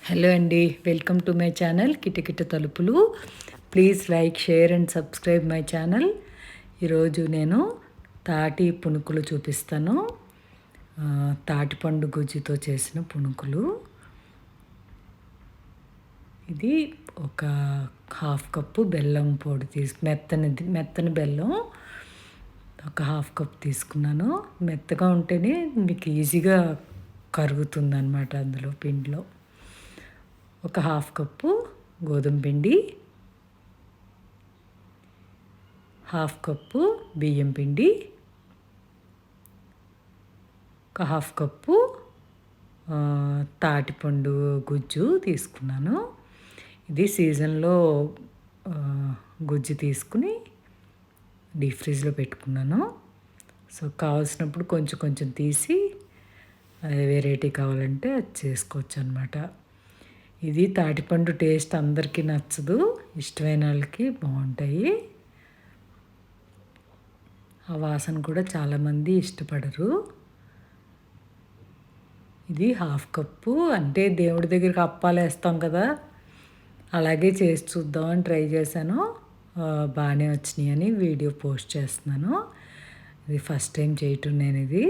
Hello అండి, welcome to my channel కిటకిట తలుపులు. Please like, share and subscribe my channel. ఈరోజు నేను తాటి పునుకులు చూపిస్తాను. తాటిపండు గుజ్జుతో చేసిన పునుకులు. ఇది ఒక హాఫ్ కప్పు బెల్లం పొడి మెత్తని బెల్లం ఒక హాఫ్ కప్ తీసుకున్నాను. మెత్తగా ఉంటేనే మీకు ఈజీగా కరుగుతుంది అన్నమాట. అందులో పిండిలో ఒక హాఫ్ కప్పు గోధుమ పిండి, హాఫ్ కప్పు బియ్యం పిండి, ఒక హాఫ్ కప్పు తాటిపండు గుజ్జు తీసుకున్నాను. ఇది సీజన్లో గుజ్జు తీసుకుని డీప్ ఫ్రిడ్జ్లో పెట్టుకున్నాను. సో కావాల్సినప్పుడు కొంచెం కొంచెం తీసి వెరైటీ కావాలంటే అది చేసుకోవచ్చు అనమాట. ఇది తాటిపండు టేస్ట్ అందరికీ నచ్చదు, ఇష్టమైన వాళ్ళకి బాగుంటాయి. ఆ వాసన కూడా చాలామంది ఇష్టపడరు. ఇది హాఫ్ కప్పు, అంటే దేవుడి దగ్గరికి అప్పాలు వేస్తాం కదా, అలాగే చేసి చూద్దామని ట్రై చేశాను. బాగానే వచ్చినాయి అని వీడియో పోస్ట్ చేస్తున్నాను. ఇది ఫస్ట్ టైం చేయటం నేను ఇది.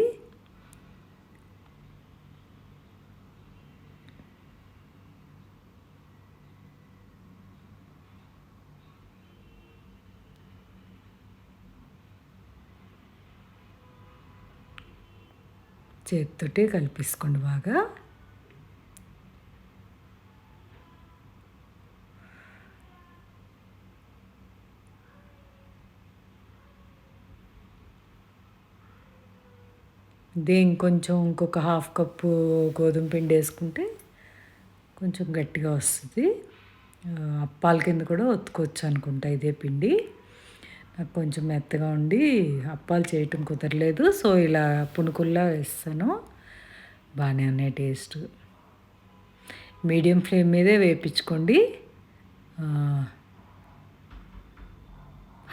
చేతితోటి కలిపేసుకోండి బాగా. ఇదే ఇంకొక హాఫ్ కప్పు గోధుమ పిండి వేసుకుంటే కొంచెం గట్టిగా వస్తుంది. అప్పాల కింద కూడా ఒత్తుకోవచ్చు అనుకుంటా ఇదే పిండి. నాకు కొంచెం మెత్తగా ఉండి అప్పాలు చేయటం కుదరలేదు, సో ఇలా పునుకుల్లా వేస్తాను. బాగానే ఉన్నాయి టేస్ట్. మీడియం ఫ్లేమ్ మీదే వేయించుకోండి,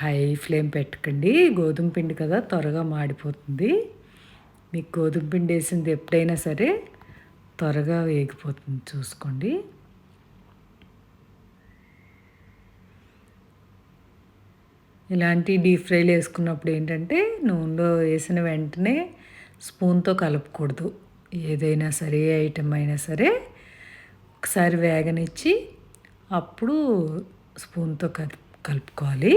హై ఫ్లేమ్ పెట్టకండి. గోధుమ పిండి కదా, త్వరగా మాడిపోతుంది. మీకు గోధుమ పిండి వేసింది ఎప్పుడైనా సరే త్వరగా వేగిపోతుంది, చూసుకోండి. ఇలాంటి డీప్ ఫ్రైలు వేసుకున్నప్పుడు ఏంటంటే నూనెలో వేసిన వెంటనే స్పూన్తో కలపకూడదు. ఏదైనా సరే, ఏ ఐటమ్ అయినా సరే ఒకసారి వేగనిచ్చి అప్పుడు స్పూన్తో కలుపుకోవాలి.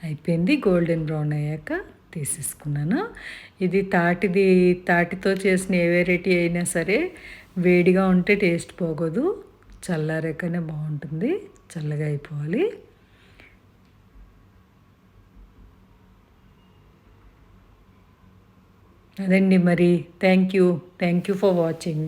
అయిపోయింది. గోల్డెన్ బ్రౌన్ అయ్యాక తీసేసుకున్నాను. ఇది తాటితో చేసిన ఏ వెరైటీ అయినా సరే వేడిగా ఉంటే టేస్ట్ పోగోదు, చల్లారాకనే బాగుంటుంది. చల్లగా అయిపోవాలి. అదండి మరి. Thank you for watching.